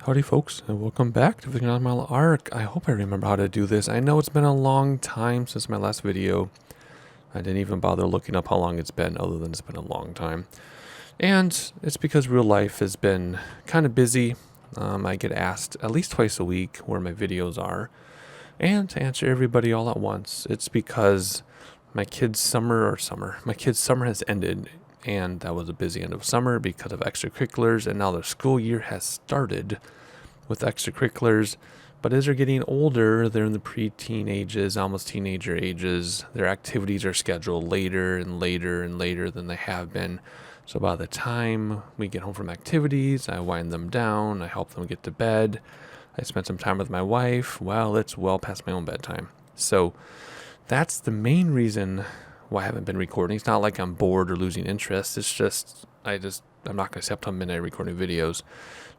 Howdy folks, and welcome back to the Mile Arc. I hope I remember how to do this. I know it's been a long time since my last video. I didn't even bother looking up how long it's been, other than it's been a long time. And it's because real life has been kind of busy. I get asked at least twice a week where my videos are. And to answer everybody all at once, it's because my kids' summer has ended. And that was a busy end of summer because of extracurriculars, and now the school year has started with extracurriculars. But as they're getting older, they're in the preteen ages, almost teenager ages. Their activities are scheduled later and later and later than they have been. So by the time we get home from activities, I wind them down, I help them get to bed, I spend some time with my wife. Well, it's well past my own bedtime. So that's the main reason why I haven't been recording. It's not like I'm bored or losing interest. It's just I'm not going to stay up till midnight recording videos.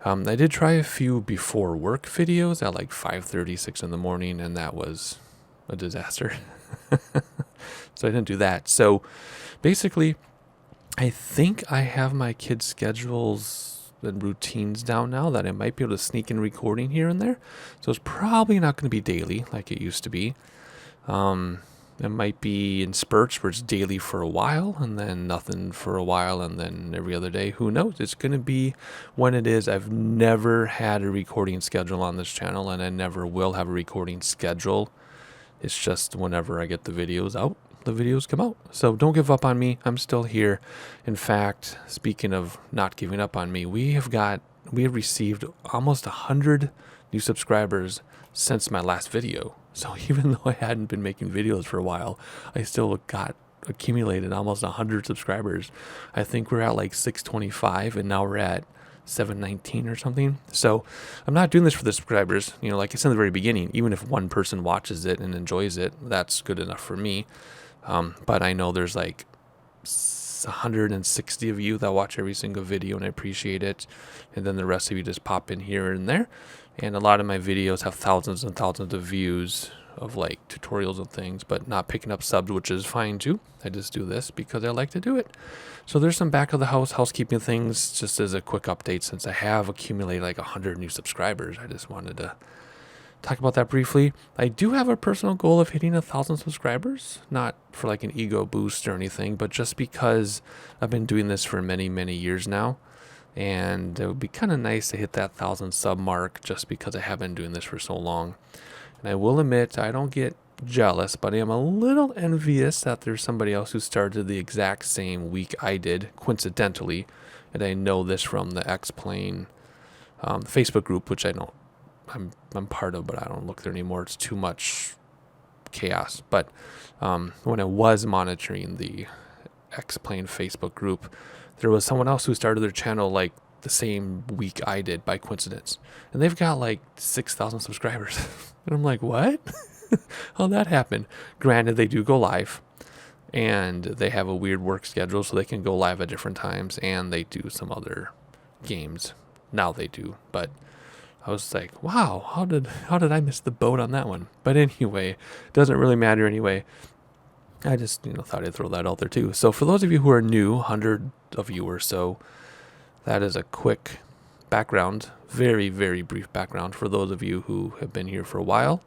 I did try a few before work videos at like 5:30, 6 in the morning, and that was a disaster. So I didn't do that. So basically, I think I have my kids' schedules and routines down now that I might be able to sneak in recording here and there. So it's probably not going to be daily like it used to be. It might be in spurts where it's daily for a while and then nothing for a while and then every other day. Who knows? It's going to be when it is. I've never had a recording schedule on this channel, and I never will have a recording schedule. It's just whenever I get the videos out, the videos come out. So don't give up on me. I'm still here. In fact, speaking of not giving up on me, we have received almost 100 new subscribers since my last video. So even though I hadn't been making videos for a while, I still accumulated almost 100 subscribers. I think we're at like 625, and now we're at 719 or something. So I'm not doing this for the subscribers. Like I said in the very beginning, even if one person watches it and enjoys it, that's good enough for me. But I know there's like 160 of you that watch every single video, and I appreciate it. And then the rest of you just pop in here and there. And a lot of my videos have thousands and thousands of views of like tutorials and things, but not picking up subs, which is fine too. I just do this because I like to do it. So there's some back of the house housekeeping things, just as a quick update, since I have accumulated like 100 new subscribers. I just wanted to talk about that briefly. I do have a personal goal of hitting 1,000 subscribers, not for like an ego boost or anything, but just because I've been doing this for many, many years now. And it would be kind of nice to hit that 1,000 sub mark, just because I have been doing this for so long. And I will admit, I don't get jealous, but I am a little envious that there's somebody else who started the exact same week I did, coincidentally. And I know this from the X-Plane Facebook group, which I'm part of, but I don't look there anymore. It's too much chaos. But when I was monitoring the X-Plane Facebook group, there was someone else who started their channel like the same week I did by coincidence. And they've got like 6,000 subscribers. And I'm like, what? How'd that happen? Granted, they do go live, and they have a weird work schedule, so they can go live at different times, and they do some other games. Now they do. But I was like, wow, how did I miss the boat on that one? But anyway, it doesn't really matter anyway. I just thought I'd throw that out there too. So for those of you who are new, 100 of you or so, that is a quick background, very, very brief background. For those of you who have been here for a while,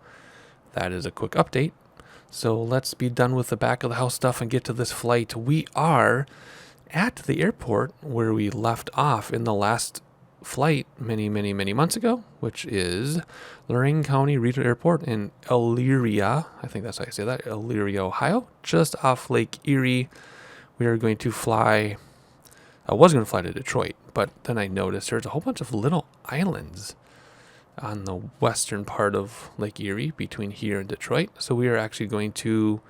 that is a quick update. So let's be done with the back of the house stuff and get to this flight. We are at the airport where we left off in the last flight many, many, many months ago, which is Lorain County Regional Airport in Elyria. I think that's how I say that. Elyria, Ohio, just off Lake Erie. We are going to fly. I was going to fly to Detroit, but then I noticed there's a whole bunch of little islands on the western part of Lake Erie between here and Detroit. So we are actually going to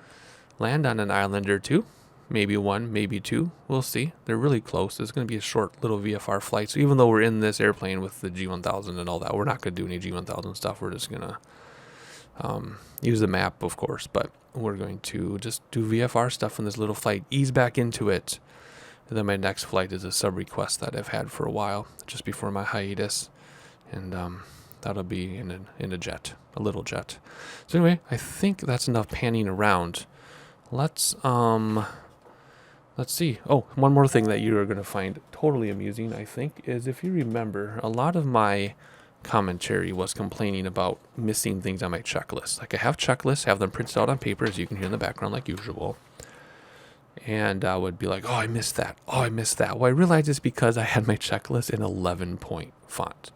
land on an island or two. Maybe one, maybe two. We'll see. They're really close. It's going to be a short little VFR flight. So even though we're in this airplane with the G1000 and all that, we're not going to do any G1000 stuff. We're just going to use the map, of course. But we're going to just do VFR stuff in this little flight, ease back into it. And then my next flight is a sub request that I've had for a while, just before my hiatus. And that'll be in a jet, a little jet. So anyway, I think that's enough panning around. Let's see. Oh, one more thing that you are going to find totally amusing, I think, is if you remember, a lot of my commentary was complaining about missing things on my checklist. Like I have checklists, have them printed out on paper, as you can hear in the background like usual. And I would be like, oh, I missed that. Oh, I missed that. Well, I realized it's because I had my checklist in 11-point font.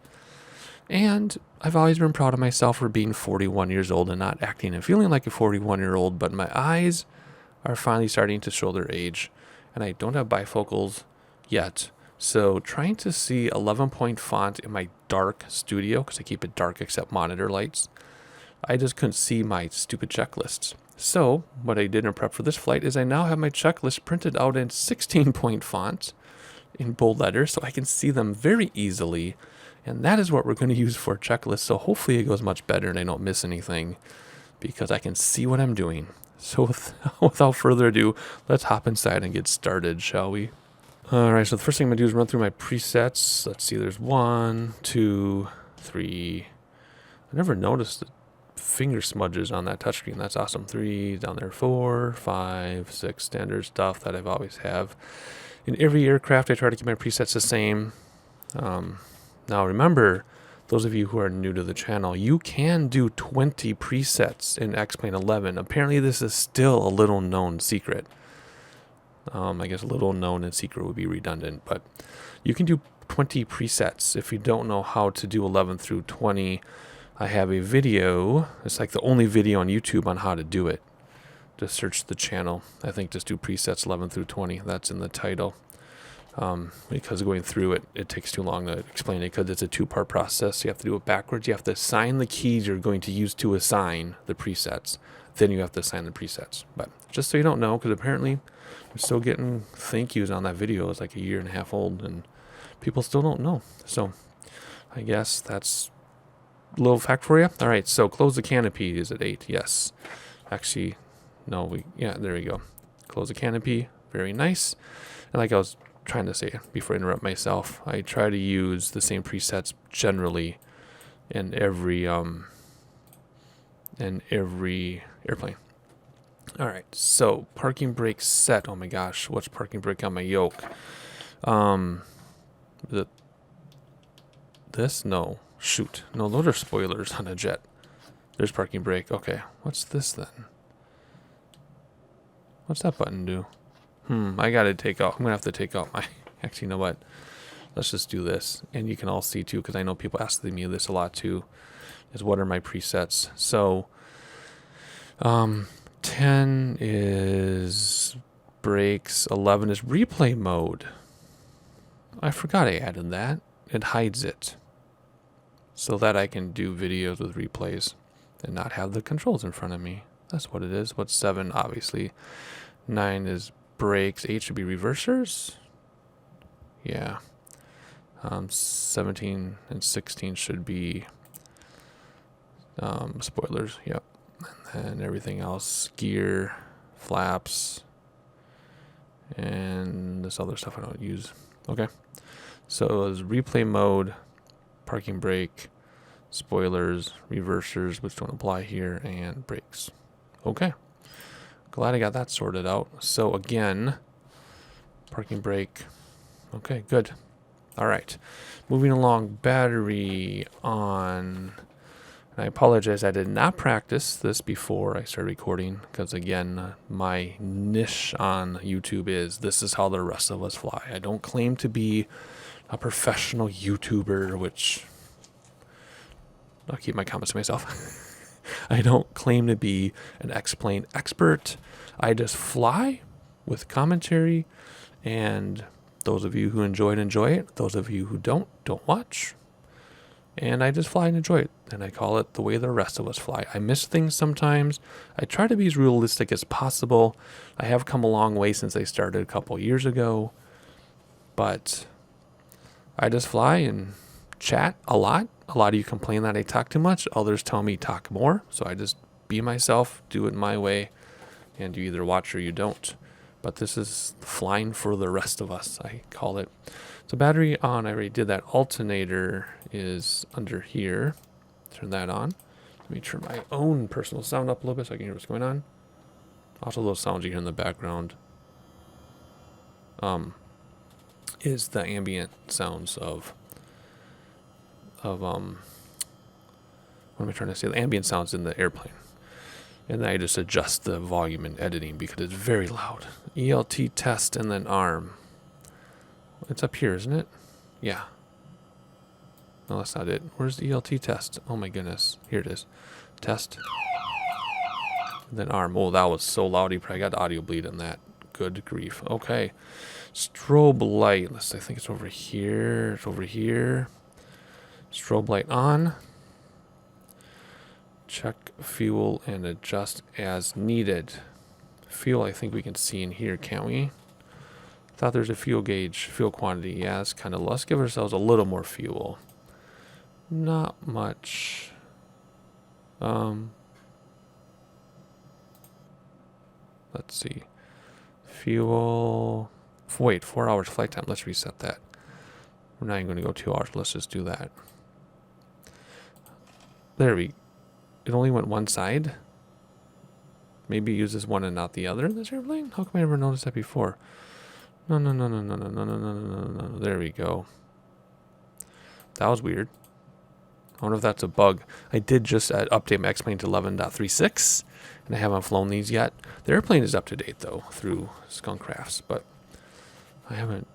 And I've always been proud of myself for being 41 years old and not acting and feeling like a 41-year-old, but my eyes are finally starting to show their age, and I don't have bifocals yet. So trying to see 11-point font in my dark studio, because I keep it dark except monitor lights, I just couldn't see my stupid checklists. So what I did in prep for this flight is I now have my checklist printed out in 16-point font in bold letters so I can see them very easily. And that is what we're going to use for checklists. So hopefully it goes much better and I don't miss anything because I can see what I'm doing. So without further ado, let's hop inside and get started, shall we? All right, so the first thing I'm going to do is run through my presets. Let's see, there's 1, 2, 3. I never noticed the finger smudges on that touchscreen. That's awesome. 3, down there 4, 5, 6, standard stuff that I've always have. In every aircraft, I try to keep my presets the same. Now remember, those of you who are new to the channel, you can do 20 presets in X-Plane 11. Apparently this is still a little known secret. I guess little known and secret would be redundant, but you can do 20 presets. If you don't know how to do 11 through 20, I have a video. It's like the only video on YouTube on how to do it. Just search the channel. I think just do presets 11 through 20. That's in the title. Because going through it, it takes too long to explain it because it's a 2-part process. You have to do it backwards. You have to assign the keys you're going to use to assign the presets. Then you have to assign the presets. But just so you don't know, because apparently I'm still getting thank yous on that video. It's like a 1.5 years old and people still don't know. So I guess that's a little fact for you. All right, so close the canopy is at 8. Yes. Actually, no, yeah, there we go. Close the canopy. Very nice. And like I was trying to say before I interrupt myself, I try to use the same presets generally in every airplane. All right, so parking brake set. Oh my gosh, what's parking brake on my yoke? This? No, shoot, no, those are spoilers on a jet. There's parking brake. Okay, what's this then? What's that button do? I gotta take out. I'm gonna have to take out my. Actually, you know what? Let's just do this, and you can all see too, because I know people ask me this a lot too. Is what are my presets? So, 10 is brakes. 11 is replay mode. I forgot I added that. It hides it, so that I can do videos with replays and not have the controls in front of me. That's what it is. What's 7? Obviously, 9 is brakes. 8 should be reversers. Yeah. 17 and 16 should be spoilers. Yep. And then everything else, gear, flaps, and this other stuff I don't use. Okay. So it's replay mode, parking brake, spoilers, reversers, which don't apply here, and brakes. Okay. Glad I got that sorted out. So again, parking brake. Okay, good. All right. Moving along, battery on. And I apologize, I did not practice this before I started recording because, again, my niche on YouTube is this is how the rest of us fly. I don't claim to be a professional YouTuber, which I'll keep my comments to myself. I don't claim to be an X-Plane expert. I just fly with commentary, and those of you who enjoy it. Those of you who don't watch. And I just fly and enjoy it, and I call it the way the rest of us fly. I miss things sometimes. I try to be as realistic as possible. I have come a long way since I started a couple years ago, but I just fly and chat a lot. A lot of you complain that I talk too much. Others tell me talk more. So I just be myself, do it my way, and you either watch or you don't. But this is flying for the rest of us, I call it. So battery on, I already did that. Alternator is under here. Turn that on. Let me turn my own personal sound up a little bit so I can hear what's going on. Also, those sounds you hear in the background is the ambient sounds of What am I trying to say? The ambient sound's in the airplane. And then I just adjust the volume in editing because it's very loud. ELT test and then arm. It's up here, isn't it? Yeah. No, that's not it. Where's the ELT test? Oh my goodness. Here it is. Test. And then arm. Oh, that was so loud. He probably got audio bleed in that. Good grief. Okay. Strobe light. I think it's over here. It's over here. Strobe light on. Check fuel and adjust as needed. Fuel, I think we can see in here, can't we? Thought there's a fuel gauge, fuel quantity. Yeah, it's kind of low. Let's give ourselves a little more fuel. Not much. Let's see. Fuel. Wait, 4 hours flight time. Let's reset that. We're not even going to go 2 hours. Let's just do that. There we go. It only went one side. Maybe it uses one and not the other in this airplane? How come I never noticed that before? No. There we go. That was weird. I wonder if that's a bug. I did just update my X-Plane to 11.36, and I haven't flown these yet. The airplane is up to date, though, through Skunkcrafts, but I haven't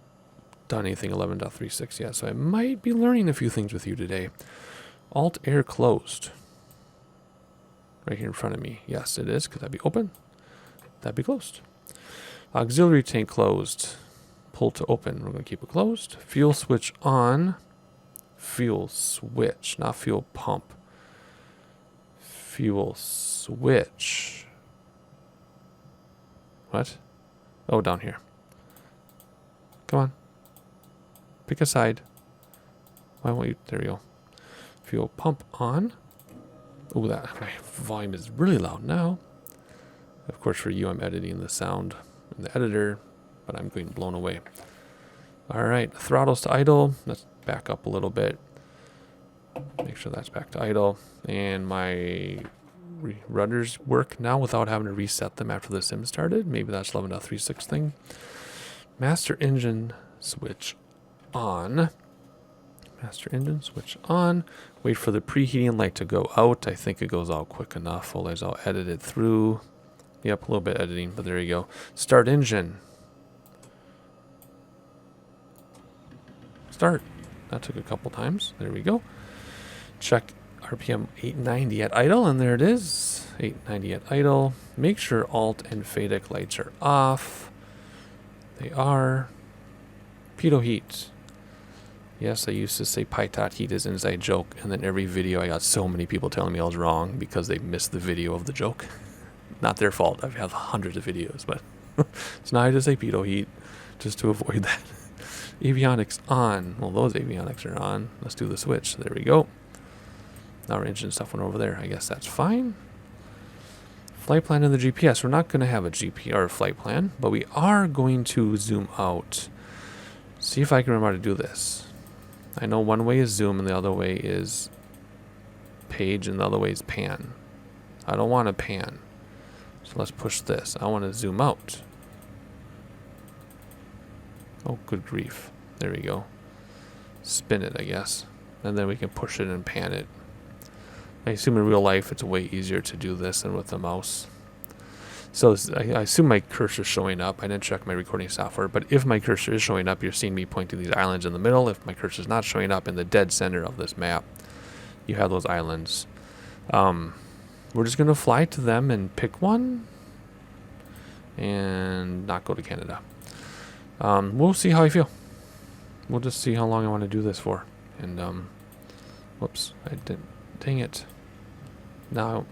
done anything 11.36 yet, so I might be learning a few things with you today. Alt air closed. Right here in front of me. Yes, it is, because that'd be open. That'd be closed. Auxiliary tank closed. Pull to open. We're going to keep it closed. Fuel switch on. Fuel switch, not fuel pump. Fuel switch. What? Oh, down here. Come on. Pick a side. Why won't you? There we go. Fuel pump on. Oh, that my volume is really loud now. Of course, for you, I'm editing the sound in the editor, but I'm getting blown away. All right, throttles to idle. Let's back up a little bit. Make sure that's back to idle. And my rudders work now without having to reset them after the sim started. Maybe that's 11.36 thing. Master engine switch on. Master engine switch on. Wait for the preheating light to go out. I think it goes out quick enough. Otherwise, I'll edit it through. Yep, a little bit editing, but there you go. Start engine. Start. That took a couple times. There we go. Check RPM 890 at idle, and there it is. 890 at idle. Make sure alt and FADEC lights are off. They are. Pitot heat. Yes, I used to say pitot heat is an inside joke, and then every video I got so many people telling me I was wrong because they missed the video of the joke. Not their fault. I have hundreds of videos, but so now I just say pitot heat just to avoid that. Avionics on. Well, those avionics are on. Let's do the switch. There we go. Now our engine stuff went over there. I guess that's fine. Flight plan in the GPS. We're not going to have a GPR flight plan, but we are going to zoom out. See if I can remember how to do this. I know one way is zoom and the other way is page and the other way is pan. I don't want to pan. So let's push this. I want to zoom out. Oh, good grief. There we go. Spin it, I guess. And then we can push it and pan it. I assume in real life it's way easier to do this than with the mouse. So I assume my cursor is showing up. I didn't check my recording software, but if my cursor is showing up, you're seeing me point to these islands in the middle. If my cursor is not showing up in the dead center of this map, you have those islands. We're just going to fly to them and pick one and not go to Canada. We'll see how I feel. We'll just see how long I want to do this for. And, whoops, I didn't, dang it. Now,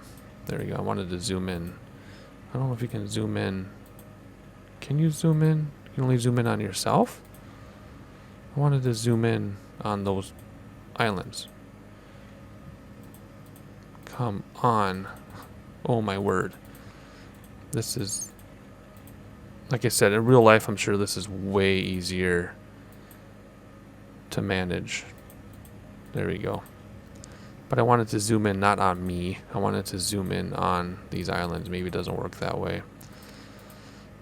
there we go. I wanted to zoom in. I don't know if you can zoom in. Can you zoom in? You can only zoom in on yourself? I wanted to zoom in on those islands. Come on. Oh my word. This is, like I said, in real life, I'm sure this is way easier to manage. There we go. But I wanted to zoom in not on me. I wanted to zoom in on these islands. Maybe it doesn't work that way.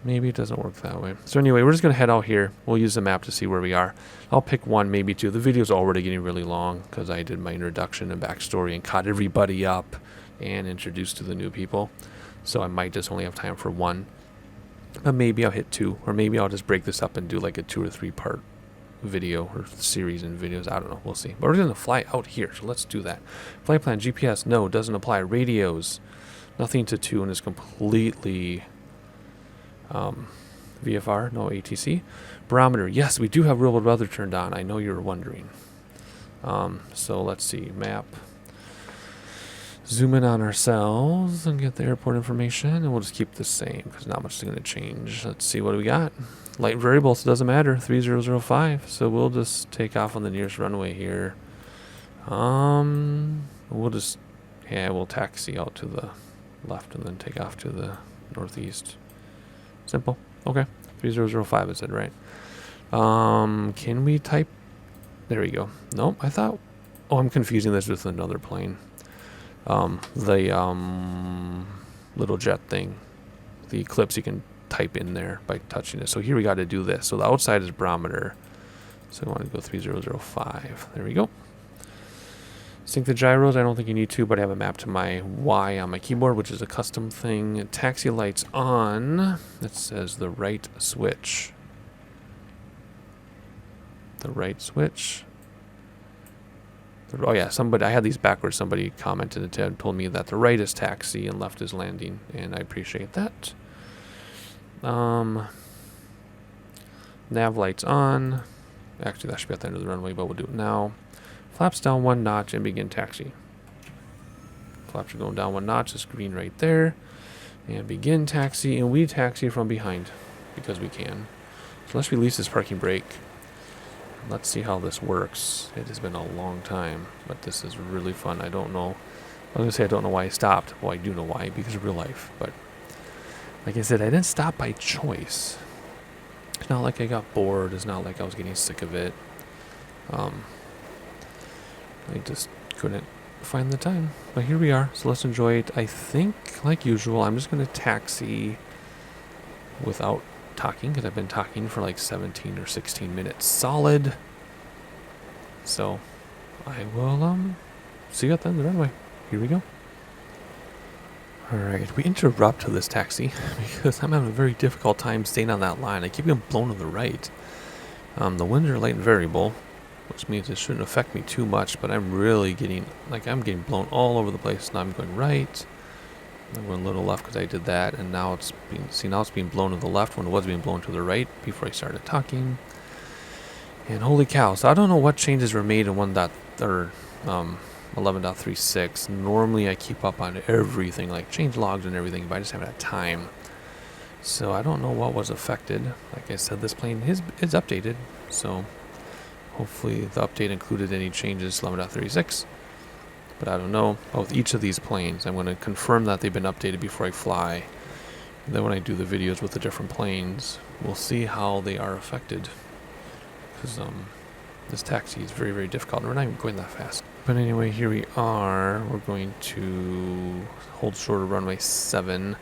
Maybe it doesn't work that way. So anyway, we're just going to head out here. We'll use the map to see where we are. I'll pick one, maybe two. The video's already getting really long because I did my introduction and backstory and caught everybody up and introduced to the new people. So I might just only have time for one. But maybe I'll hit two. Or maybe I'll just break this up and do like a 2 or 3 part video or series in videos. I don't know. We'll see. But we're going to fly out here. So let's do that. Flight plan, GPS, no, doesn't apply. Radios, nothing to tune is completely... VFR, no ATC. Barometer, yes, we do have real world weather turned on. I know you were wondering. So let's see, map. Zoom in on ourselves and get the airport information, and we'll just keep the same because not much is going to change. Let's see, what do we got? Light variable, so it doesn't matter. 3005. So we'll just take off on the nearest runway here. We'll just, yeah, we'll taxi out to the left and then take off to the northeast. Simple. Okay. 3005 it said, right? Can we type? There we go. Nope, I thought... Oh, I'm confusing this with another plane. The little jet thing. The Eclipse, you can type in there by touching it. So here we got to do this. So the outside is barometer. So I want to go 3005. There we go. Sync the gyros. I don't think you need to, but I have a map to my Y on my keyboard, which is a custom thing. Taxi lights on. It says the right switch. The right switch. Oh yeah, somebody. I had these backwards. Somebody commented and told me that the right is taxi and left is landing, and I appreciate that. Nav lights on. Actually, that should be at the end of the runway, but we'll do it now. Flaps down 1 notch and begin taxi. Flaps are going down 1 notch. It's green right there. And begin taxi. And we taxi from behind because we can. So let's release this parking brake. Let's see how this works. It has been a long time, but this is really fun. I don't know. I was going to say I don't know why I stopped. Well, I do know why, because of real life. But like I said, I didn't stop by choice. It's not like I got bored. It's not like I was getting sick of it. I just couldn't find the time. But here we are. So let's enjoy it. I think, like usual, I'm just going to taxi without talking because I've been talking for like 17 or 16 minutes solid. So I will see you at the end of the runway. Here we go. Alright, we interrupt this taxi because I'm having a very difficult time staying on that line. I keep getting blown to the right. The winds are light and variable, which means it shouldn't affect me too much, but I'm really getting, like, I'm getting blown all over the place. Now I'm going right. I'm going a little left because I did that, and now it's being, now it's being blown to the left when it was being blown to the right before I started talking. And holy cow, so I don't know what changes were made in 11.36. Normally I keep up on everything, like change logs and everything, but I just haven't had time. So I don't know what was affected. Like I said, this plane is updated, so hopefully the update included any changes to 11.36. But I don't know. With each of these planes, I'm going to confirm that they've been updated before I fly. And then when I do the videos with the different planes, we'll see how they are affected. Because this taxi is very, very difficult, and we're not even going that fast. But anyway, here we are. We're going to hold short of runway 7.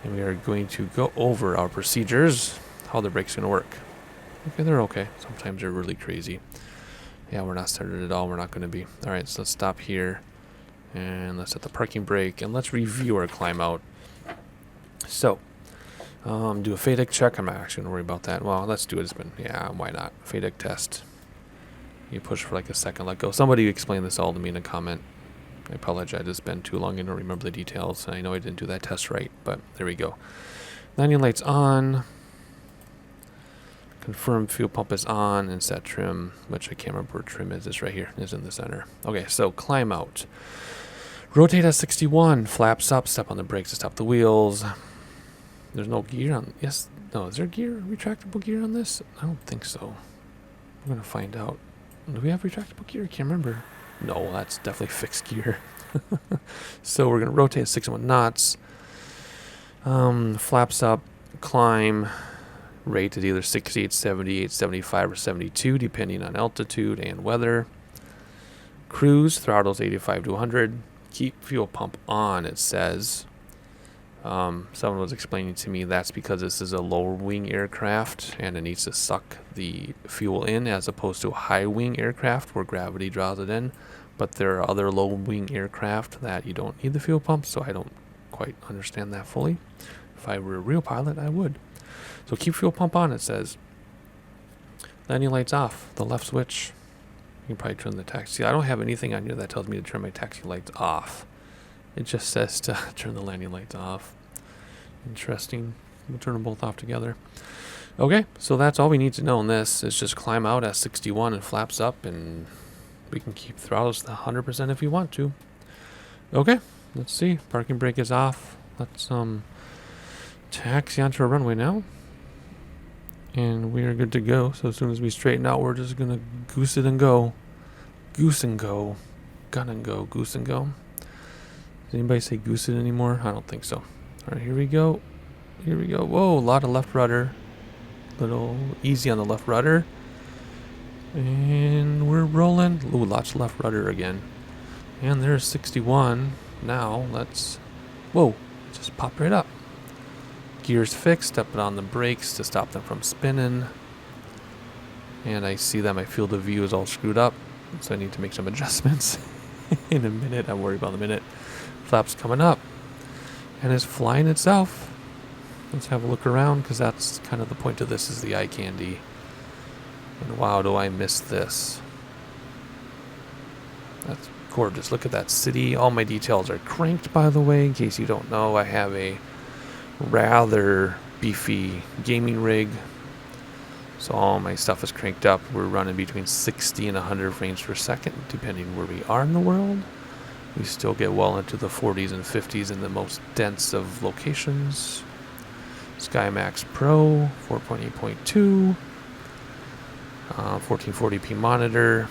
And we are going to go over our procedures, how the brake's going to work. Okay, they're okay. Sometimes they're really crazy. Yeah, we're not started at all. We're not going to be. All right, so let's stop here. And let's set the parking brake. And let's review our climb out. So, do a FADEC check. I'm not actually going to worry about that. Well, let's do it. It's been, yeah, why not? FADEC test. You push for like a second, let go. Somebody explained this all to me in a comment. I apologize. It's been too long. I don't remember the details. I know I didn't do that test right, but there we go. Landing lights on. Confirm fuel pump is on and set trim, which I can't remember where trim is. It's right here. It's in the center. Okay, so climb out. Rotate at 61. Flaps up. Step on the brakes to stop the wheels. There's no gear on. Yes. No. Is there gear? Retractable gear on this? I don't think so. We're gonna find out. Do we have retractable gear? I can't remember. No, that's definitely fixed gear. So we're gonna rotate at 61 knots. Flaps up. Climb. Rate at either 68, 78, 75, or 72, depending on altitude and weather. Cruise, throttles 85 to 100. Keep fuel pump on, it says. Someone was explaining to me that's because this is a low wing aircraft and it needs to suck the fuel in, as opposed to a high wing aircraft where gravity draws it in. But there are other low wing aircraft that you don't need the fuel pump, so I don't quite understand that fully. If I were a real pilot, I would. So keep fuel pump on, it says. Landing lights off, the left switch. You can probably turn the taxi. I don't have anything on here that tells me to turn my taxi lights off. It just says to turn the landing lights off. Interesting. We'll turn them both off together. Okay, so that's all we need to know in this. Is just climb out at 61 and flaps up, and we can keep throttles to 100% if you want to. Okay, let's see. Parking brake is off. Let's taxi onto a runway now. And we are good to go. So as soon as we straighten out, we're just going to goose it and go. Goose and go. Gun and go. Goose and go. Does anybody say goose it anymore? I don't think so. All right, here we go. Here we go. Whoa, a lot of left rudder. Little easy on the left rudder. And we're rolling. Ooh, lots of left rudder again. And there's 61. Now let's... Whoa, just popped right up. Gears fixed, stepping on the brakes to stop them from spinning. And I see that my field of view is all screwed up, so I need to make some adjustments. In a minute, I'm worried about the minute. Flaps coming up, and it's flying itself. Let's have a look around, because that's kind of the point of this, is the eye candy. And wow, do I miss this. That's gorgeous. Look at that city. All my details are cranked, by the way, in case you don't know. I have a rather beefy gaming rig, so all my stuff is cranked up. We're running between 60 and 100 frames per second, depending where we are in the world. We still get well into the 40s and 50s in the most dense of locations. SkyMaxx Pro 4.8.2, 1440p monitor,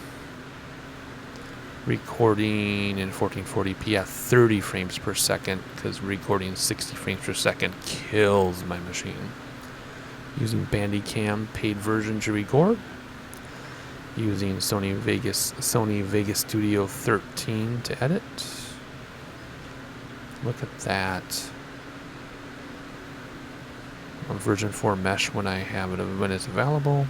recording in 1440p at 30 frames per second, because recording 60 frames per second kills my machine. Using Bandicam paid version to record. Using Sony Vegas Studio 13 to edit. Look at that. On version 4 mesh when I have it, when it's available.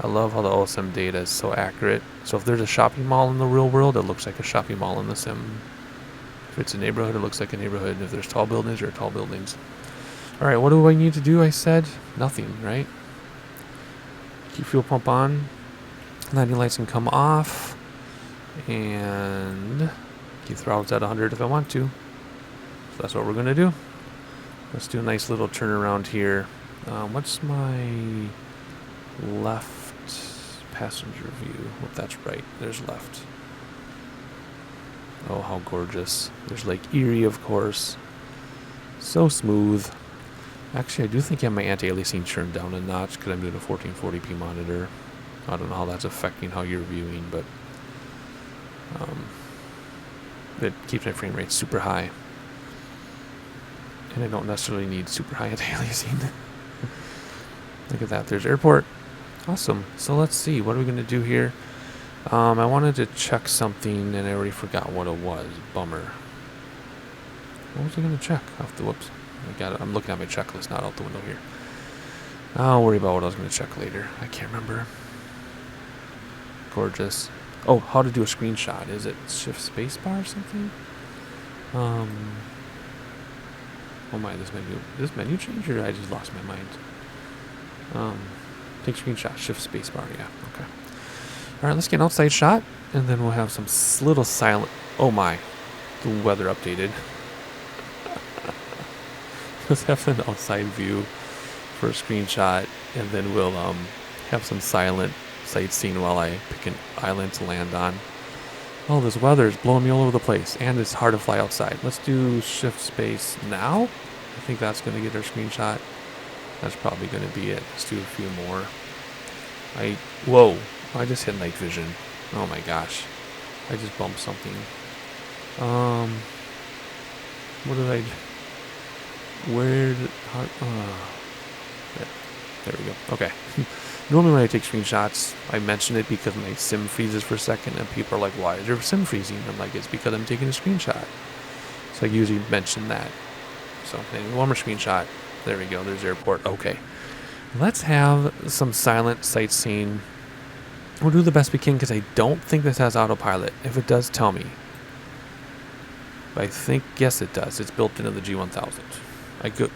I love how the OSM data is so accurate. So if there's a shopping mall in the real world, it looks like a shopping mall in the sim. If it's a neighborhood, it looks like a neighborhood. If there's tall buildings, there are tall buildings. Alright, what do I need to do? I said nothing, right? Keep fuel pump on. Landing lights can come off. And keep throttles at 100 if I want to. So that's what we're going to do. Let's do a nice little turnaround here. What's my left passenger view? Oh, that's right. There's left. Oh, how gorgeous. There's Lake Erie, of course. So smooth. Actually, I do think I have my anti-aliasing turned down a notch because I'm doing a 1440p monitor. I don't know how that's affecting how you're viewing, but it keeps my frame rate super high. And I don't necessarily need super high anti-aliasing. Look at that. There's airport. Awesome. So let's see. What are we going to do here? I wanted to check something, and I already forgot what it was. Bummer. What was I going to check? Whoops. I got it. I'm looking at my checklist, not out the window here. I'll worry about what I was going to check later. I can't remember. Gorgeous. Oh, how to do a screenshot. Is it shift spacebar or something? Oh my, this menu changed, or I just lost my mind. Take screenshot, shift spacebar, yeah, okay. Alright, let's get an outside shot, and then we'll have some little silent, oh my, the weather updated. Let's have an outside view for a screenshot, and then we'll have some silent sightseeing while I pick an island to land on. Oh, this weather is blowing me all over the place, and it's hard to fly outside. Let's do shift space now. I think that's going to get our screenshot. That's probably going to be it. Let's do a few more. Whoa, I just hit night vision. Oh my gosh. I just bumped something. What did I do? Yeah, there we go. Okay. Normally when I take screenshots, I mention it because my sim freezes for a second, and people are like, why is your sim freezing? I'm like, it's because I'm taking a screenshot. So I usually mention that. So one more screenshot. There we go. There's the airport. Okay. Let's have some silent sightseeing. We'll do the best we can because I don't think this has autopilot. If it does, tell me. But I think, yes, it does. It's built into the G1000.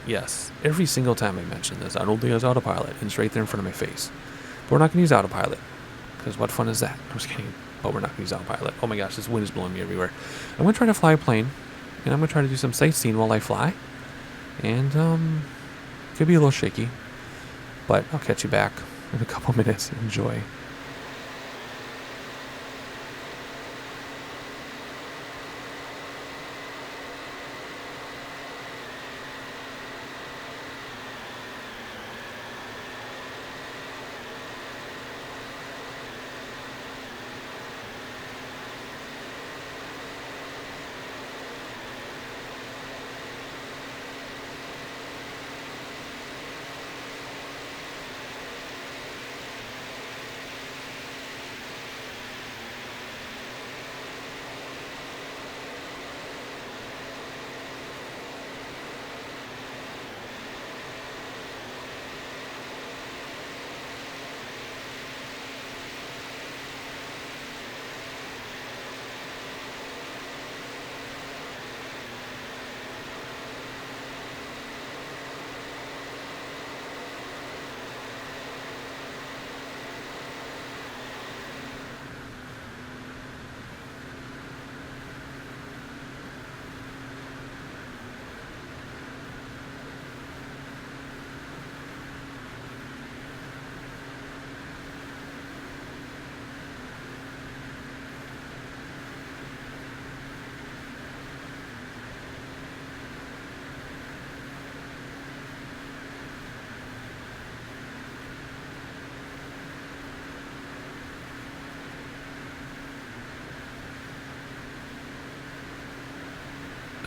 Yes. Every single time I mention this, I don't think it has autopilot. And it's right there in front of my face. But we're not going to use autopilot. Because what fun is that? I'm just kidding. But we're not going to use autopilot. Oh my gosh, this wind is blowing me everywhere. I'm going to try to fly a plane. And I'm going to try to do some sightseeing while I fly. And, could be a little shaky. But I'll catch you back in a couple minutes. Enjoy.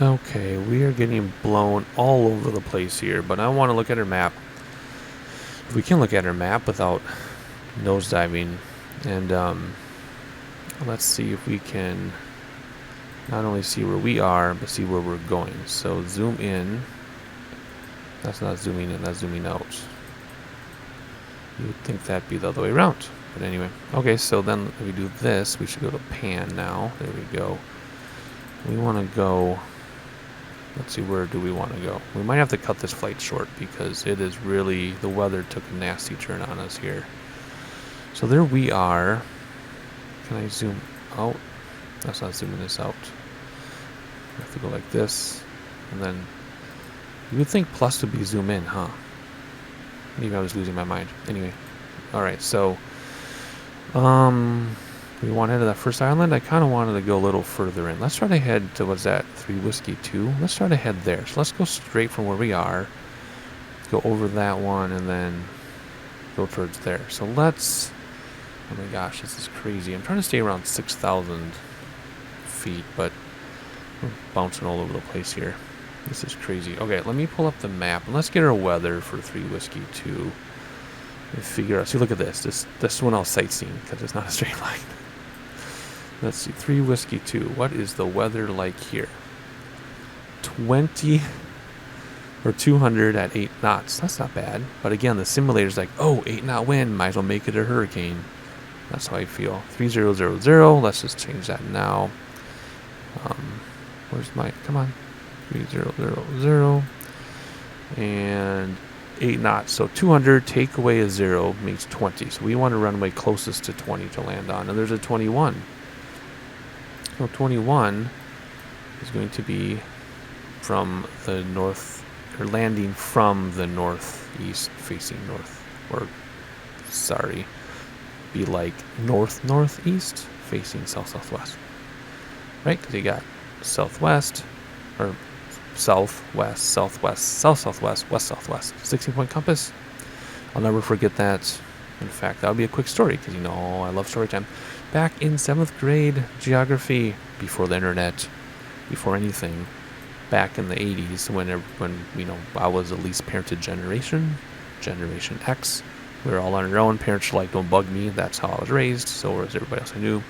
Okay, we are getting blown all over the place here, but I want to look at our map. If we can look at our map without nosediving, and let's see if we can not only see where we are, but see where we're going. So zoom in. That's not zooming in, that's zooming out. You would think that'd be the other way around. But anyway, okay, so then if we do this, we should go to pan now. There we go. We want to go... Let's see, where do we want to go? We might have to cut this flight short because it is really, the weather took a nasty turn on us here. So there we are. Can I zoom out? That's not zooming this out. I have to go like this. And then, you would think plus would be zoom in, huh? Maybe I was losing my mind. Anyway, alright, so, we want to head to that first island. I kind of wanted to go a little further in. Let's try to head to, what's that, 3 Whiskey 2? Let's try to head there. So let's go straight from where we are. Go over that one and then go towards there. So let's... Oh my gosh, this is crazy. I'm trying to stay around 6,000 feet, but we're bouncing all over the place here. This is crazy. Okay, let me pull up the map and let's get our weather for 3 Whiskey 2. And figure out... See, look at this. This one I'll sightseeing because it's not a straight line. Let's see, 3 Whiskey 2. What is the weather like here? 20 or 200 at 8 knots. That's not bad. But again, the simulator's like, oh, 8 knot wind. Might as well make it a hurricane. That's how I feel. 3000. Let's just change that now. Where's my... Come on. 3000. And 8 knots. So 200 take away a 0 means 20. So we want to runway closest to 20 to land on. And there's a 21. So 21 is going to be from the north, or landing from the northeast facing north, or sorry, be like northeast facing southwest, right? Because you got southwest, or southwest, southwest, west southwest, 16-point compass. I'll never forget that. In fact, that would be a quick story because, you know, I love story time. Back in 7th grade geography, before the internet, before anything, back in the 80s, when you know, I was the least parented generation X. We were all on our own. Parents were like, don't bug me. That's how I was raised. So was everybody else I knew.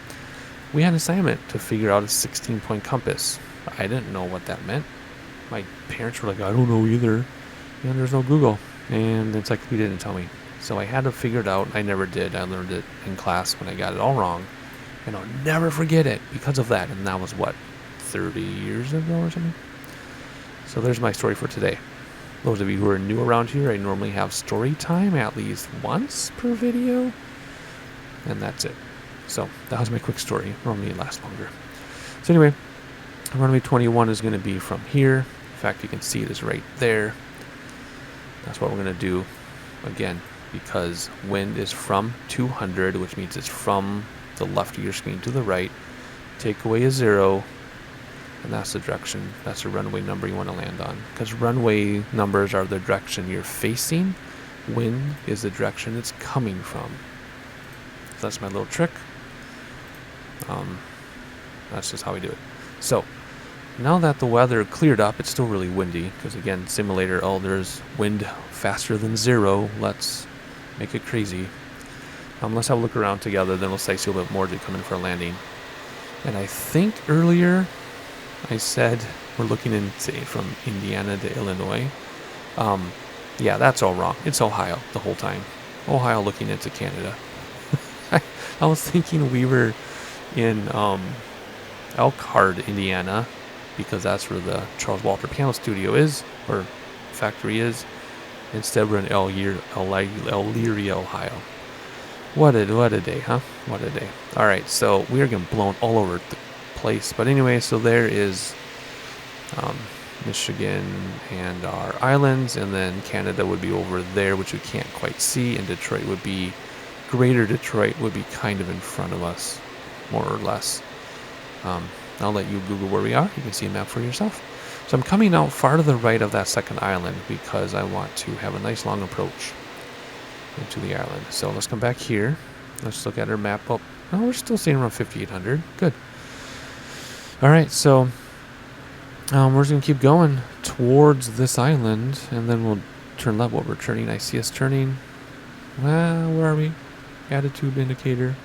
We had an assignment to figure out a 16-point compass. I didn't know what that meant. my parents were like, I don't know either. And there's no Google. And the encyclopedia didn't tell me. So I had to figure it out. I never did. I learned it in class when I got it all wrong. And I'll never forget it because of that. And that was what, 30 years ago or something? So there's my story for today. Those of you who are new around here, I normally have story time at least once per video. And that's it. So that was my quick story. Normally it lasts longer. So anyway, runway 21 is going to be from here. In fact, you can see it is right there. That's what we're going to do again, because wind is from 200, which means it's from the left of your screen to the right. Take away a 0, and that's the direction. That's the runway number you want to land on, because runway numbers are the direction you're facing. Wind is the direction it's coming from. So that's my little trick. That's just how we do it. So now that the weather cleared up, it's still really windy, because again, simulator, oh, there's wind faster than 0. Let's make it crazy. Let's have a look around together, then we'll say a little bit more to come in for a landing. And I think earlier I said we're looking in, say, from Indiana to Illinois. Yeah, that's all wrong. It's Ohio the whole time. Ohio looking into Canada. I was thinking we were in Elkhart, Indiana, because that's where the Charles Walter Piano Studio is, or factory is. Instead, we're in Elyria, Ohio. What a day, huh? What a day. All right, so we are getting blown all over the place. But anyway, so there is Michigan and our islands, and then Canada would be over there, which we can't quite see, and Detroit would be, Greater Detroit would be kind of in front of us, more or less. I'll let you Google where we are. You can see a map for yourself. So I'm coming out far to the right of that second island because I want to have a nice long approach into the island. So let's come back here. Let's look at our map. Oh, no, we're still seeing around 5,800. Good. All right, so we're just going to keep going towards this island, and then we'll turn left. What we're turning, I see us turning. Well, where are we? Attitude indicator.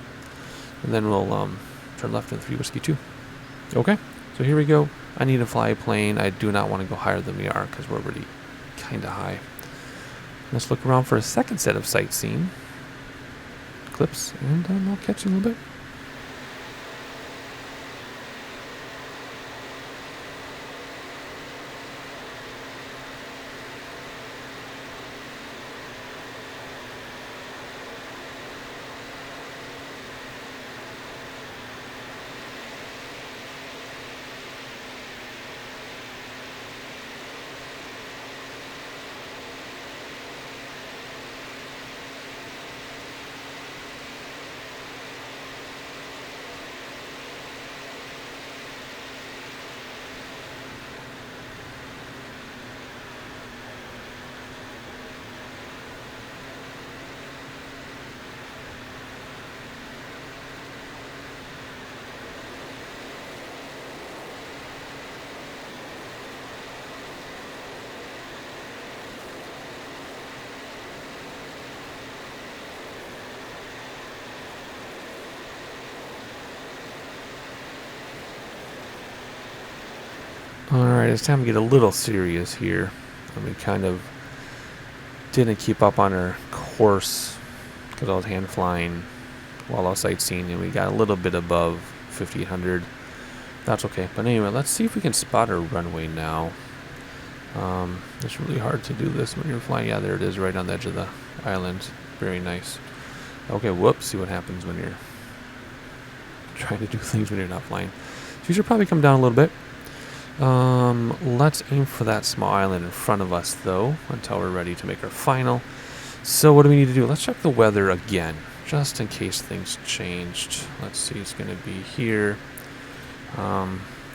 And then we'll turn left in 3 Whiskey 2. Okay, so here we go. I need to fly a plane. I do not want to go higher than we are because we're already kind of high. Let's look around for a second set of sightseeing clips, and I'll catch you in a little bit. Alright, it's time to get a little serious here. We kind of didn't keep up on our course because I was hand flying while I was sightseeing, and we got a little bit above 5,800. That's okay. But anyway, let's see if we can spot our runway now. It's really hard to do this when you're flying. Yeah, there it is, right on the edge of the island. Very nice. Okay, whoops. See what happens when you're trying to do things when you're not flying. So you should probably come down a little bit. Let's aim for that small island in front of us, though, until we're ready to make our final. So what do we need to do? Let's check the weather again, just in case things changed. Let's see, it's going to be here.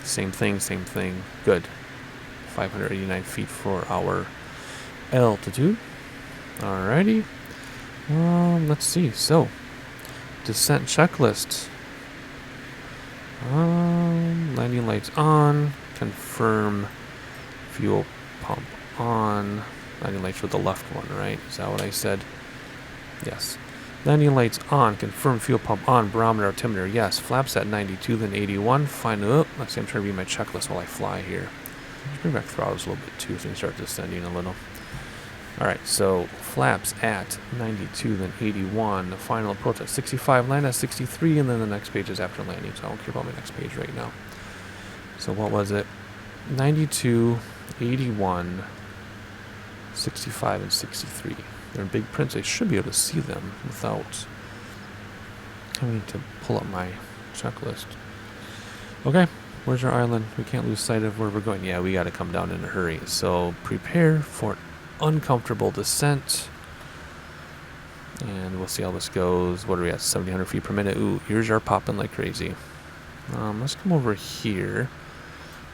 Same thing. Good. 589 feet for our altitude. Alrighty. Let's see. So, descent checklist. Landing lights on. Confirm fuel pump on. Landing lights for the left one, right? Is that what I said? Yes. Landing lights on. Confirm fuel pump on. Barometer, altimeter, yes. Flaps at 92, then 81. Fine. Let's see, I'm trying to read my checklist while I fly here. Let's bring back throttles a little bit too so we can start descending a little. Alright, so flaps at 92, then 81, the final approach at 65, land at 63, and then the next page is after landing, so I don't care about my next page right now. So what was it? 92, 81, 65, and 63. They're in big print, so I should be able to see them without having to pull up my checklist. Okay, where's our island? We can't lose sight of where we're going. Yeah, we got to come down in a hurry. So prepare for uncomfortable descent. And we'll see how this goes. What are we at? 700 feet per minute. Ooh, ears are popping like crazy. Let's come over here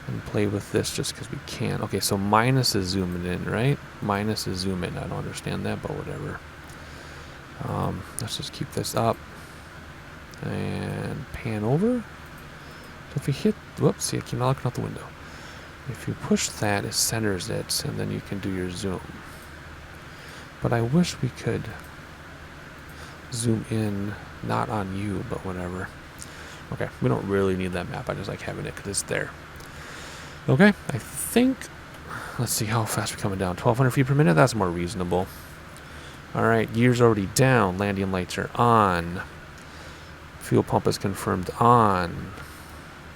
and play with this just because we can. Okay, so minus is zooming in, right? Minus is zoom in. I don't understand that, but whatever. Let's just keep this up and pan over. So if you hit, whoops, see, I keep looking out the window. If you push that, it centers it, and then you can do your zoom. But I wish we could zoom in, not on you, but whatever. Okay, we don't really need that map. I just like having it because it's there. Okay, I think, let's see how fast we're coming down. 1,200 feet per minute, that's more reasonable. All right, gears already down. Landing lights are on. Fuel pump is confirmed on.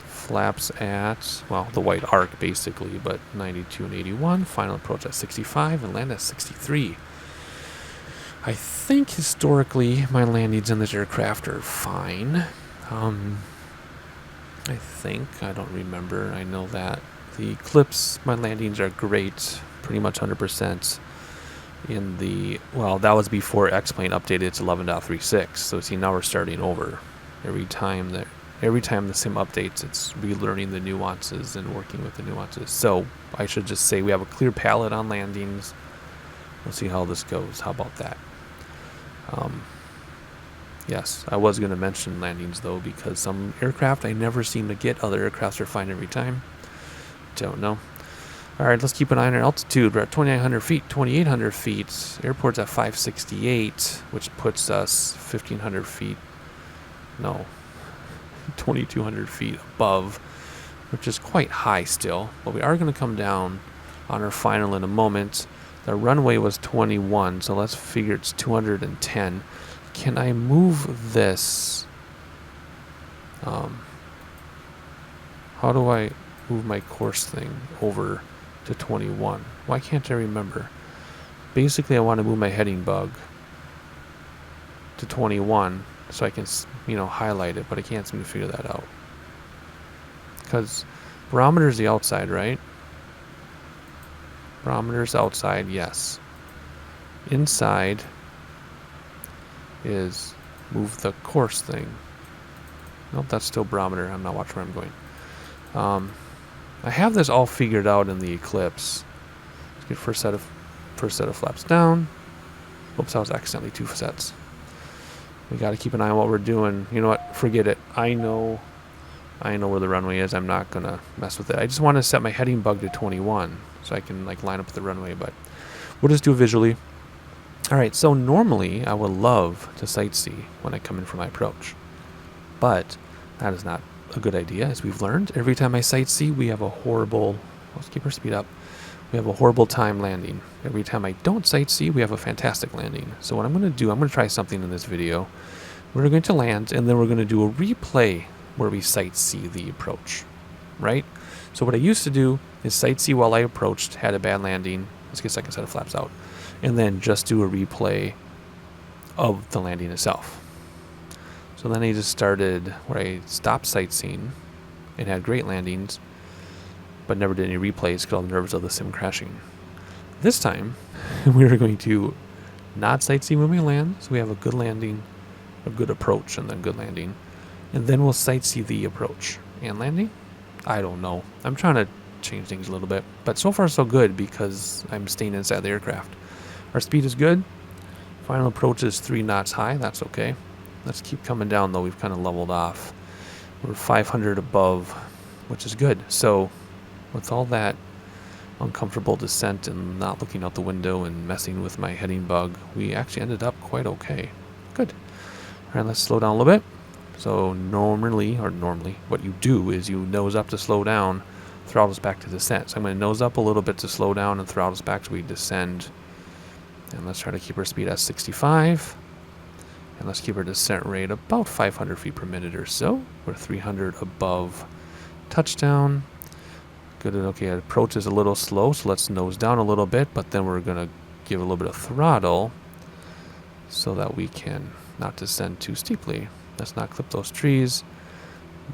Flaps at, well, the white arc basically, but 92 and 81. Final approach at 65 and land at 63. I think historically my landings in this aircraft are fine. I think, I don't remember. I know that the Eclipse, my landings are great, pretty much 100%. In the, well, that was before X-Plane updated its 11.36. So see, now we're starting over. Every time the sim updates, it's relearning the nuances and working with the nuances. So I should just say we have a clear palette on landings. We'll see how this goes. How about that? Yes, I was going to mention landings though, because some aircraft I never seem to get. Other aircrafts are fine every time. Don't know. All right, let's keep an eye on our altitude. We're at 2,900 feet, 2,800 feet. Airport's at 568, which puts us 1,500 feet. No, 2,200 feet above, which is quite high still. But we are going to come down on our final in a moment. The runway was 21, so let's figure it's 210. Can I move this? How do I move my course thing over to 21? Why can't I remember? Basically, I want to move my heading bug to 21 so I can, highlight it, but I can't seem to figure that out. Because barometer is the outside, right? Barometer's outside, yes. Inside is move the course thing. Nope, that's still barometer. I'm not watching where I'm going. I have this all figured out in the Eclipse. Let's get first set of flaps down. Oops, I was accidentally 2 sets. We got to keep an eye on what we're doing. You know what? Forget it. I know where the runway is. I'm not gonna mess with it. I just want to set my heading bug to 21 so I can line up with the runway, but we'll just do it visually. All right, so normally I would love to sightsee when I come in for my approach, but that is not a good idea, as we've learned. Every time I sightsee, we have a horrible, let's keep our speed up, we have a horrible time landing. Every time I don't sightsee, we have a fantastic landing. So what I'm going to do, I'm going to try something in this video. We're going to land, and then we're going to do a replay where we sightsee the approach, right? So what I used to do is sightsee while I approached, had a bad landing, let's get second set of flaps out, and then just do a replay of the landing itself. So then I just started where I stopped sightseeing and had great landings, but never did any replays because I was nervous of the sim crashing. This time, we are going to not sightsee when we land, so we have a good landing, a good approach, and then good landing. And then we'll sightsee the approach and landing. I don't know. I'm trying to change things a little bit, but so far so good because I'm staying inside the aircraft. Our speed is good. Final approach is 3 knots high. That's okay. Let's keep coming down though. We've kind of leveled off. We're 500 above, which is good. So with all that uncomfortable descent and not looking out the window and messing with my heading bug, we actually ended up quite okay. Good. All right, let's slow down a little bit. So normally, what you do is you nose up to slow down, throttles back to descent. So I'm going to nose up a little bit to slow down and throttles back as we descend. And let's try to keep our speed at 65. And let's keep our descent rate about 500 feet per minute or so. We're 300 above touchdown. Good. Okay, our approach is a little slow, so let's nose down a little bit, but then we're going to give a little bit of throttle so that we can not descend too steeply. Let's not clip those trees.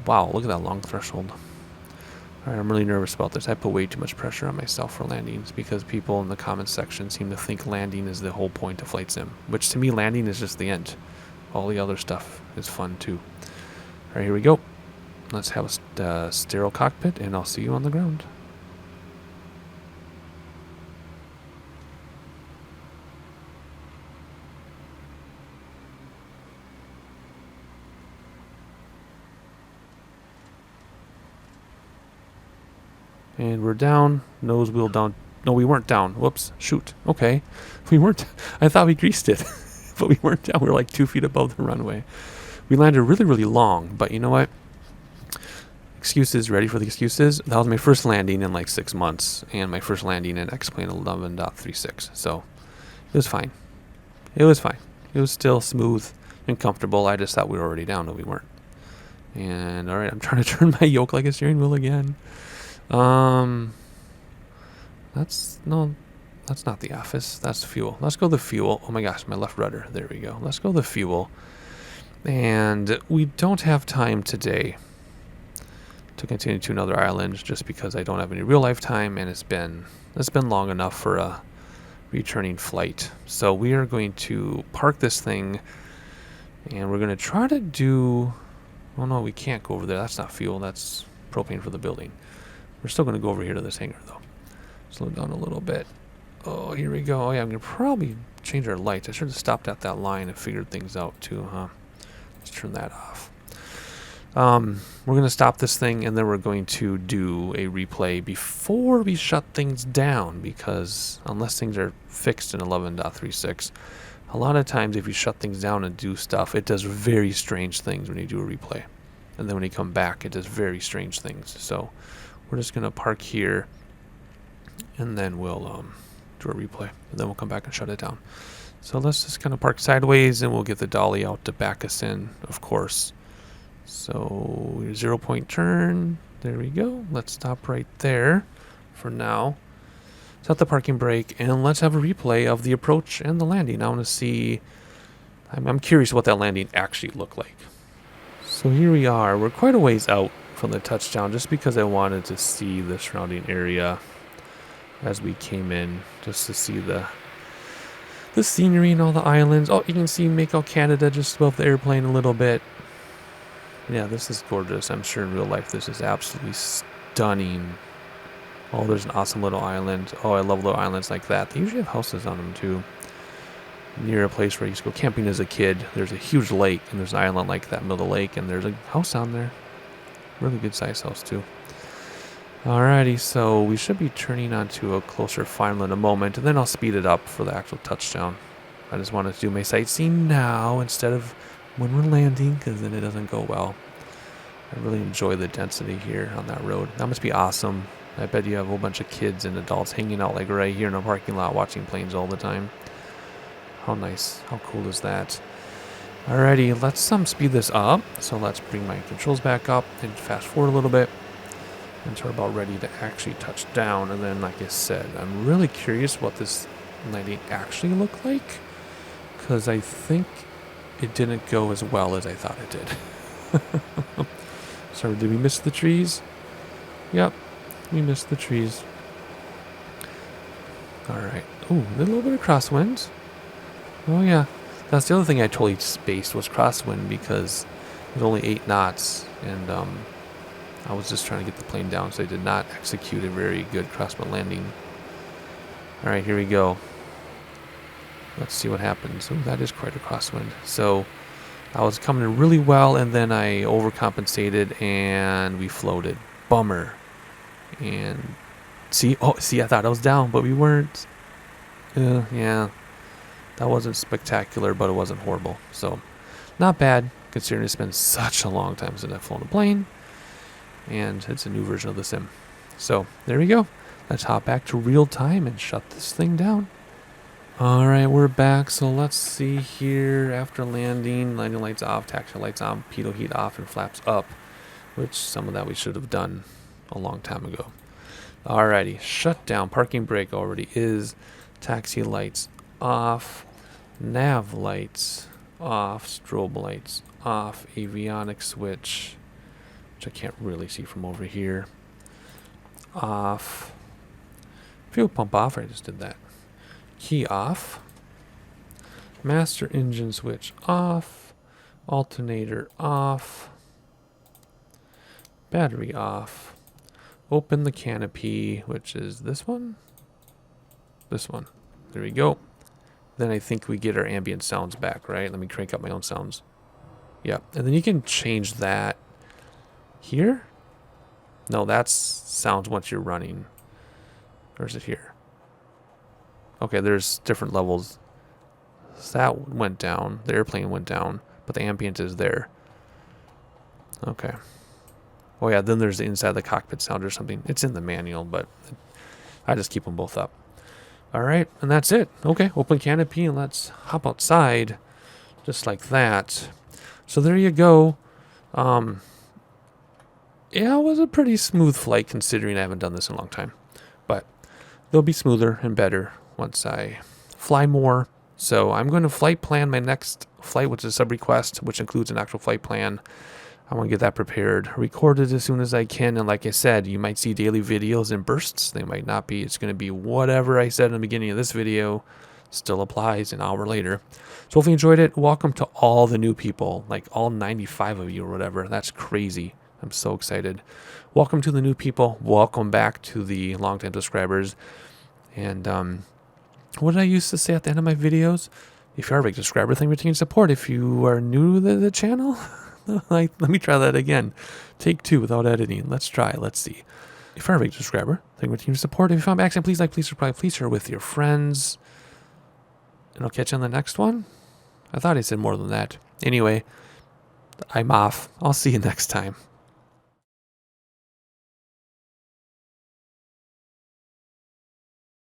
Wow, look at that long threshold. All right, I'm really nervous about this. I put way too much pressure on myself for landings because people in the comments section seem to think landing is the whole point of flight sim, which to me, landing is just the end. All the other stuff is fun too. All right, here we go. Let's have a sterile cockpit, and I'll see you on the ground. And we're down, nose wheel down. No, we weren't down. Whoops, shoot. Okay, we weren't. I thought we greased it, but we weren't down. We were like 2 feet above the runway. We landed really, really long, but you know what? Excuses, ready for the excuses? That was my first landing in like 6 months, and my first landing in X-Plane 11.36, so it was fine. It was fine. It was still smooth and comfortable. I just thought we were already down, but we weren't. And alright, I'm trying to turn my yoke like a steering wheel again. That's not the office. That's fuel. Let's go the fuel. Oh my gosh, my left rudder. There we go. Let's go the fuel. And we don't have time today to continue to another island just because I don't have any real life time, and it's been long enough for a returning flight. So we are going to park this thing, and we're going to try to do... Oh no, we can't go over there. That's not fuel. That's propane for the building. We're still going to go over here to this hangar though. Slow down a little bit. Oh, here we go. Oh yeah, I'm going to probably change our lights. I should have stopped at that line and figured things out too, huh? Let's turn that off. We're going to stop this thing, and then we're going to do a replay before we shut things down, because unless things are fixed in 11.36, a lot of times if you shut things down and do stuff, it does very strange things when you do a replay. And then when you come back, it does very strange things. So we're just going to park here, and then we'll do a replay, and then we'll come back and shut it down. So let's just kind of park sideways, and we'll get the dolly out to back us in, of course. So 0 point turn. There we go. Let's stop right there for now. Set the parking brake, and let's have a replay of the approach and the landing. I want to see... I'm curious what that landing actually looked like. So here we are. We're quite a ways out from the touchdown just because I wanted to see the surrounding area as we came in, just to see the scenery and all the islands. Oh, you can see Mako, Canada just above the airplane a little bit. Yeah, this is gorgeous. I'm sure in real life this is absolutely stunning. Oh, there's an awesome little island. Oh, I love little islands like that. They usually have houses on them too. Near a place where I used to go camping as a kid, there's a huge lake, and there's an island like that in the middle of the lake, and there's a house on there. Really good size house too. Alrighty, so we should be turning onto a closer final in a moment, and then I'll speed it up for the actual touchdown. I just wanted to do my sightseeing now instead of when we're landing, because then it doesn't go well. I really enjoy the density here on that road. That must be awesome. I bet you have a whole bunch of kids and adults hanging out like right here in a parking lot watching planes all the time. How nice. How cool is that? Alrighty, let's speed this up. So let's bring my controls back up and fast forward a little bit until we're about ready to actually touch down. And then, like I said, I'm really curious what this landing actually looked like, because I think it didn't go as well as I thought it did. Sorry, did we miss the trees? Yep, we missed the trees. Alright. Ooh, a little bit of crosswind. Oh yeah. That's the other thing I totally spaced was crosswind, because it was only 8 knots, and I was just trying to get the plane down, so I did not execute a very good crosswind landing. Alright, here we go. Let's see what happens. Oh, that is quite a crosswind. So I was coming in really well, and then I overcompensated, and we floated. Bummer. And see, I thought I was down, but we weren't. Yeah, that wasn't spectacular, but it wasn't horrible. So not bad, considering it's been such a long time since I've flown a plane, and it's a new version of the sim. So there we go. Let's hop back to real time and shut this thing down. All right, we're back. So let's see here. After landing lights off, taxi lights on, pitot heat off, and flaps up, which some of that we should have done a long time ago. Alrighty, shut down. Parking brake already is. Taxi lights off. Nav lights off. Strobe lights off. Avionics switch, which I can't really see from over here, off. Fuel pump off. I just did that. Key off. Master engine switch off. Alternator off. Battery off. Open the canopy, which is this one. This one. There we go. Then I think we get our ambient sounds back, right? Let me crank up my own sounds. Yep. And then you can change that here. No, that's sounds once you're running. Or is it here? Okay, there's different levels. So that went down. The airplane went down, but the ambient is there. Okay. Oh yeah, then there's the inside the cockpit sound or something. It's in the manual, but I just keep them both up. All right, and that's it. Okay, open canopy and let's hop outside just like that. So there you go. Yeah, it was a pretty smooth flight considering I haven't done this in a long time. But they'll be smoother and better once I fly more. So I'm going to flight plan my next flight, which is a sub request, which includes an actual flight plan. I want to get that prepared, recorded as soon as I can. And like I said, you might see daily videos in bursts. They might not be. It's going to be whatever I said in the beginning of this video still applies an hour later. So hopefully you enjoyed it. Welcome to all the new people, like all 95 of you or whatever. That's crazy. I'm so excited. Welcome to the new people. Welcome back to the longtime subscribers. And what did I used to say at the end of my videos? If you are a big subscriber, thank you for taking support. If you are new to the channel, let me try that again. Take 2 without editing. Let's try. Let's see. If you're a big subscriber, thank you for taking support. If you found my accent, please like, please subscribe, please share with your friends. And I'll catch you on the next one. I thought I said more than that. Anyway, I'm off. I'll see you next time.